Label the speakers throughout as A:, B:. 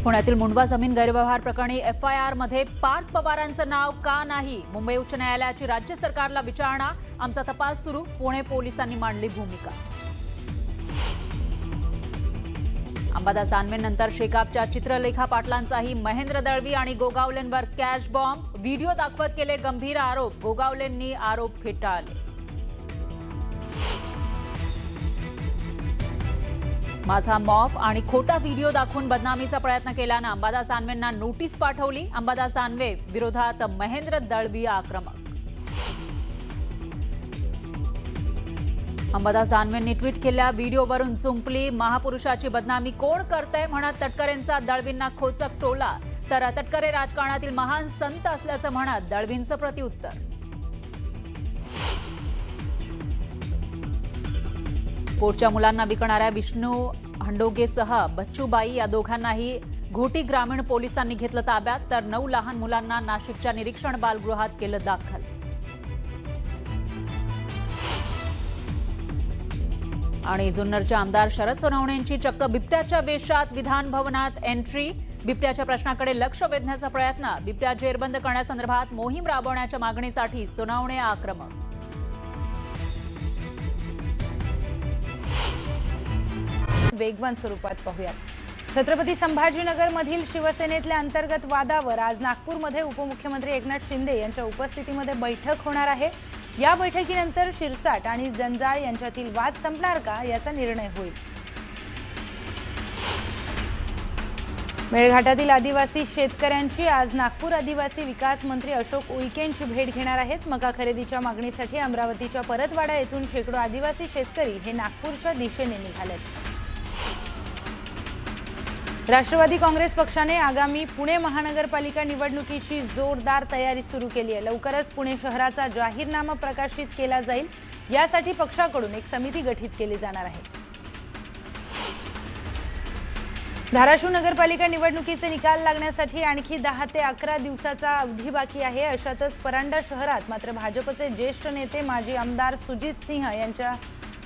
A: पुण्यातील मुंडवा जमीन गैरव्यवहार प्रकरणी FIR मध्ये पार्थ पवारांचं नाव का नाही? मुंबई उच्च न्यायालयाची राज्य सरकारला विचारणा. आमचा तपास सुरू. पुणे पोलिसांनी मांडली भूमिका. अंबादास दानवेंनंतर शेकापच्या चित्रलेखा पाटलांचाही महेंद्र दळवी आणि गोगावलेंवर कॅश बॉम्ब. व्हिडिओ दाखवत केले गंभीर आरोप. गोगावलेंनी आरोप फेटाळले. माझा मॉफ आणि खोटा व्हिडिओ दाखवून बदनामीचा प्रयत्न केल्यानं अंबादास दानवेंना नोटीस पाठवली. अंबादास दानवे विरोधात महेंद्र दळवी आक्रमक. अंबादास दानवेंनी ट्विट केलेल्या व्हिडिओवरून जुंपली. महापुरुषाची बदनामी कोण करतंय म्हणत तटकरेंचा दळवींना खोचक टोला. तर तटकरे राजकारणातील महान संत असल्याचं म्हणत दळवींचं प्रत्युत्तर. पोटच्या मुलांना विकणाऱ्या विष्णू हंडोगेसह बच्चूबाई या दोघांनाही घोटी ग्रामीण पोलिसांनी घेतलं ताब्यात. तर 9 लहान मुलांना नाशिकच्या निरीक्षण बालगृहात केलं दाखल. आणि जुन्नरचे आमदार शरद सोनवणेंची चक्क बिबट्याच्या वेशात विधान भवनात एंट्री. बिबट्याच्या प्रश्नाकडे लक्ष वेधण्याचा प्रयत्न. बिबट्या जेरबंद करण्यासंदर्भात मोहीम राबवण्याच्या मागणीसाठी सोनवणे आक्रमक.
B: वेगवान स्वरूपात पाहूयात. छत्रपती संभाजीनगर मधील शिवसेनेतल्या अंतर्गत वादावर आज नागपूरमध्ये उपमुख्यमंत्री एकनाथ शिंदे यांच्या उपस्थितीमध्ये बैठक होणार आहे. या बैठकीनंतर शिरसाट आणि जंजाळ यांच्यातील वाद संपणार का याचा निर्णय होईल. मेळघाटातील आदिवासी शेतकऱ्यांची आज नागपूर आदिवासी विकास मंत्री अशोक उईकेंची भेट घेणार आहेत. मका खरेदीच्या मागणीसाठी अमरावतीच्या परतवाडा येथून शेकडो आदिवासी शेतकरी हे नागपूरच्या दिशेने निघालेत. राष्ट्रवादी काँग्रेस पक्षाने आगामी पुणे महानगरपालिका निवडणुकीची जोरदार तयारी सुरू केली आहे. लवकरच पुणे शहराचा जाहीरनामा प्रकाशित केला जाईल. यासाठी पक्षाकडून एक समिती गठीत केली जाणार आहे. धाराशिव नगरपालिका निवडणुकीचे निकाल लागण्यासाठी आणखी 10 ते 11 दिवसाचा अवधी बाकी आहे. अशातच परांडा शहरात मात्र भाजपचे ज्येष्ठ नेते माजी आमदार सुजित सिंह यांच्या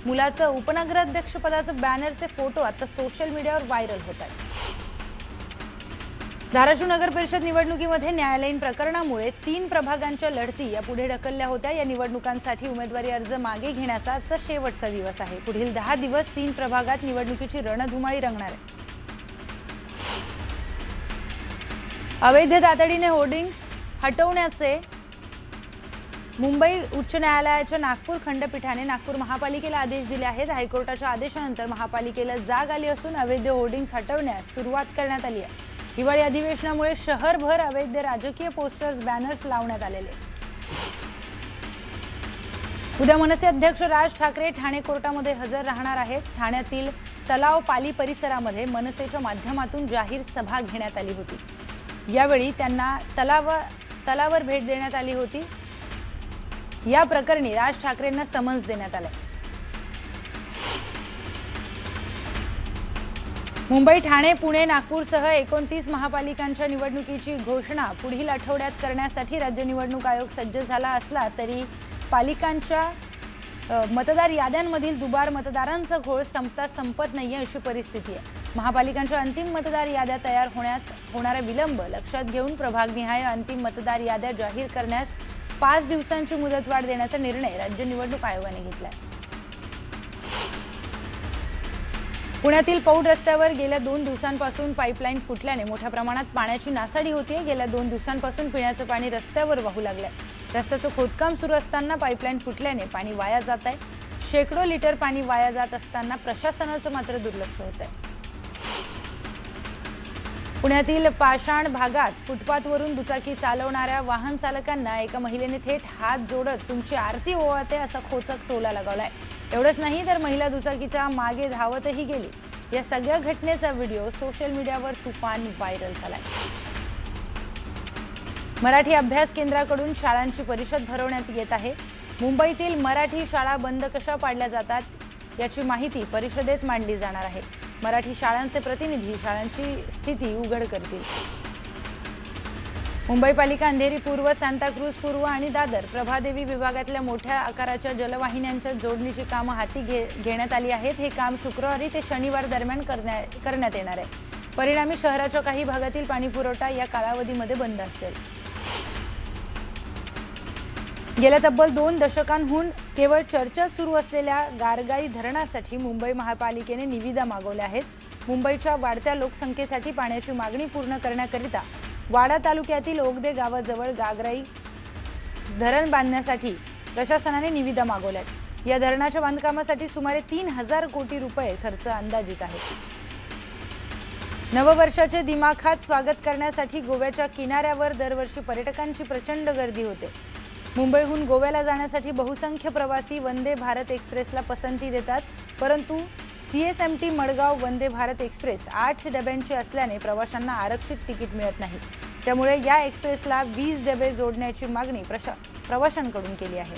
B: मुलाचं उपनगराध्यक्षपदाचं बॅनरचे फोटो आता सोशल मीडियावर व्हायरल होत आहेत. धाराशिव नगर परिषद निवडणुकीमध्ये न्यायालयीन प्रकरणामुळे 3 प्रभागांच्या लढती या पुढे ढकलल्या होत्या. या निवडणुकांसाठी उमेदवारी अर्ज मागे घेण्याचा आजचा शेवटचा दिवस आहे. पुढील 10 दिवस 3 प्रभागात निवडणुकीची रणधुमाळी रंगणार आहे. अवैध तातडीने होर्डिंग्स हटवण्याचे मुंबई उच्च न्यायालयाच्या नागपूर खंडपीठाने नागपूर महापालिकेला आदेश दिले आहेत. हायकोर्टाच्या आदेशानंतर महापालिकेला जाग आली असून अवैध होर्डिंग्स हटवण्यास सुरुवात करण्यात आली आहे. हिवाळी अधिवेशनामुळे शहरभर अवैध राजकीय पोस्टर्स बॅनर्स लावण्यात आलेले. उद्या मनसे अध्यक्ष राज ठाकरे ठाणे कोर्टामध्ये हजर राहणार आहेत. ठाण्यातील तलाव पाली परिसरामध्ये मनसेच्या माध्यमातून जाहीर सभा घेण्यात आली होती. यावेळी त्यांना तलावावर भेट देण्यात आली होती. या प्रकरणी राज ठाकरेंना समन्स देण्यात आले. मुंबई, ठाणे, पुणे, नागपूरसह 29 महापालिकांच्या निवडणुकीची घोषणा पुढील आठवड्यात करण्यासाठी राज्य निवडणूक आयोग सज्ज झाला असला तरी पालिकांच्या मतदार याद्यांमधील दुबार मतदारांचा घोळ संपत नाहीये अशी परिस्थिती आहे. महापालिकांच्या अंतिम मतदार याद्या तयार होण्यास होणारा विलंब लक्षात घेऊन प्रभागनिहाय अंतिम मतदार याद्या जाहीर करण्यास 5 दिवसांची मुदतवाढ देण्याचा निर्णय राज्य निवडणूक आयोगाने घेतलाय. पुण्यातील पौड रस्त्यावर गेल्या 2 दिवसांपासून पाईपलाईन फुटल्याने मोठ्या प्रमाणात पाण्याची नासाडी होतीये. गेल्या 2 दिवसांपासून पिण्याचं पाणी रस्त्यावर वाहू लागलंय. रस्त्याचं खोदकाम सुरू असताना पाईपलाईन फुटल्याने पाणी वाया जात आहे. शेकडो लिटर पाणी वाया जात असताना प्रशासनाचं मात्र दुर्लक्ष होत आहे. पुण्यातील पाषाण भागात फुटपाथवरून दुचाकी चालवणाऱ्या वाहन चालकांना एका महिलेने थेट हात जोडत तुमची आरती ओवाळते असा खोचक टोला लगावलाय. एवढंच नाही तर महिला दुचाकीच्या मागे धावतही गेली. या सगळ्या घटनेचा व्हिडिओ सोशल मीडियावर तुफान व्हायरल झालाय. मराठी अभ्यास केंद्राकडून शाळांची परिषद भरवण्यात येत आहे. मुंबईतील मराठी शाळा बंद कशा पाडल्या जातात याची माहिती परिषदेत मांडली जाणार आहे. मराठी शाळांचे प्रतिनिधी शाळांची स्थिती उघड करतील. मुंबई पालिका अंधेरी पूर्व, सांताक्रूज पूर्व आणि दादर प्रभादेवी विभागातल्या मोठ्या आकाराच्या जलवाहिन्यांच्या जोडणीची कामं हाती घेण्यात आली आहेत. हे काम शुक्रवारी ते शनिवार दरम्यान करण्यात येणार आहे. परिणामी शहराच्या काही भागातील पाणीपुरवठा या कालावधीमध्ये बंद असेल। गेल्या तब्बल 2 दशकांहून केवळ चर्चा सुरू असलेल्या गारगाई धरणासाठी मुंबई महापालिकेने निविदा मागवल्या आहेत। मुंबईच्या वाढत्या लोकसंख्येसाठी पाण्याची मागणी पूर्ण करण्याकरिता वाडा तालुक्यातील ओगदे गावाजवळ गारगाई धरण बांधण्यासाठी प्रशासनाने निविदा मागवल्यात। या धरणाच्या बांधकामासाठी सुमारे 3000 कोटी रुपये खर्च अंदाजित आहे। नववर्षाचे दिमाखात स्वागत करण्यासाठी गोव्याच्या किनाऱ्यावर दरवर्षी पर्यटकांची प्रचंड गर्दी होते। मुंबईहून गोव्याला जाण्यासाठी बहुसंख्य प्रवासी वंदे भारत एक्सप्रेसला पसंती देतात, परंतु CSMT मडगाव वंदे भारत एक्सप्रेस 8 डब्यांची असल्याने प्रवाशांना आरक्षित तिकीट मिळत नाही। त्यामुळे या एक्सप्रेसला 20 डबे जोडण्याची मागणी प्रवाशांकडून केली आहे।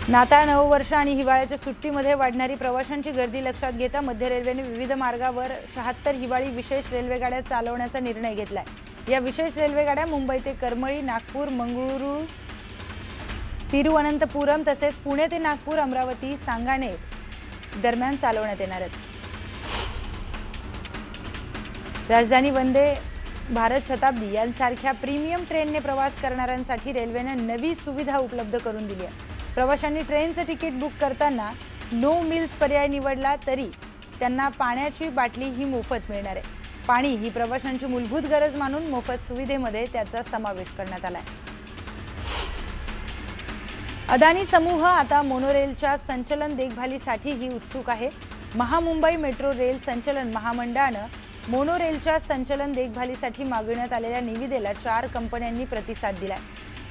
B: नाताळ, नववर्ष आणि हिवाळ्याच्या सुट्टीमध्ये वाढणारी प्रवाशांची गर्दी लक्षात घेता मध्य रेल्वेने विविध मार्गावर 76 हिवाळी विशेष रेल्वेगाड्या चालवण्याचा निर्णय घेतलाय। या विशेष रेल्वेगाड्या मुंबई ते करमळी, नागपूर, मंगळुरू, तिरुवनंतपुरम तसेच पुणे ते नागपूर, अमरावती, सांगानेर दरम्यान चालवण्यात येणार आहेत। राजधानी वंदे भारत शताब्दी यांसारख्या प्रीमियम ट्रेनने प्रवास करणाऱ्यांसाठी रेल्वेने नवी सुविधा उपलब्ध करून दिली आहे। प्रवाशांनी ट्रेनचं तिकीट बुक करताना नो मील्स पर्याय निवडला तरी त्यांना पाण्याची बाटली ही मोफत मिळणार आहे। पाणी ही प्रवाशांची मूलभूत गरज मानून मोफत सुविधेमध्ये त्याचा समावेश करण्यात आला आहे। अदानी समूह आता मोनोरेलच्या संचलन देखभालीसाठीही उत्सुक आहे। महामुंबई मेट्रो रेल संचलन महामंडळानं मोनोरेलच्या संचलन देखभालीसाठी मागवण्यात आलेल्या निविदेला 4 कंपन्यांनी प्रतिसाद दिलाय।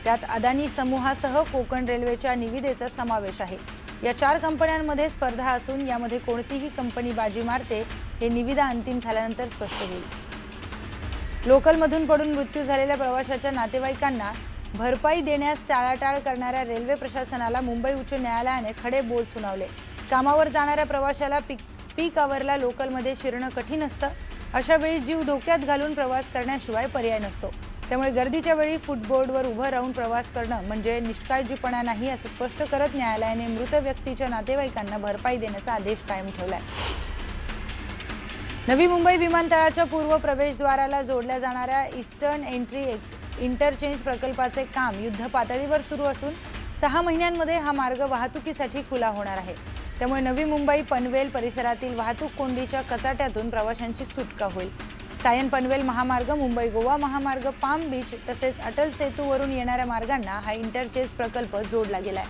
B: त्यात अदानी समूहासह कोकण रेल्वेच्या निविदेचा समावेश आहे। या 4 कंपन्यांमध्ये स्पर्धा असून यामध्ये कोणतीही कंपनी बाजी मारते हे निविदा अंतिम झाल्यानंतर स्पष्ट होईल। लोकलमधून पडून मृत्यू झालेल्या प्रवाशाच्या नातेवाईकांना भरपाई देण्यास टाळाटाळ करणाऱ्या रेल्वे प्रशासनाला मुंबई उच्च न्यायालयाने खडे बोल सुनावले। कामावर जाणाऱ्या प्रवाशाला पीक आवरला लोकलमध्ये शिरणं कठीण असतं। अशा वेळी जीव धोक्यात घालून प्रवास करण्याशिवाय पर्याय नसतो। त्यामुळे गर्दीच्या वेळी फुटबोर्डवर उभं राहून प्रवास करणं म्हणजे निष्काळजीपणा नाही असं स्पष्ट करत न्यायालयाने मृत व्यक्तीच्या नातेवाईकांना भरपाई देण्याचा आदेश कायम ठेवलाय। नवी मुंबई विमानतळाच्या पूर्व प्रवेशद्वाराला जोडल्या जाणाऱ्या ईस्टर्न एंट्री इंटरचेंज प्रकल्पाचे काम युद्धपातळीवर सुरू असून 6 महिन्यांमध्ये हा मार्ग वाहतुकीसाठी खुला होणार आहे। त्यामुळे नवी मुंबई पनवेल परिसरातील वाहतूक कोंडीच्या कचाट्यातून प्रवाशांची सुटका होईल। सायन पनवेल महामार्ग, मुंबई गोवा महामार्ग, पाम बीच तसेच अटल सेतूवरून येणाऱ्या मार्गांना हा इंटरचेंज प्रकल्प जोडला गेलाय।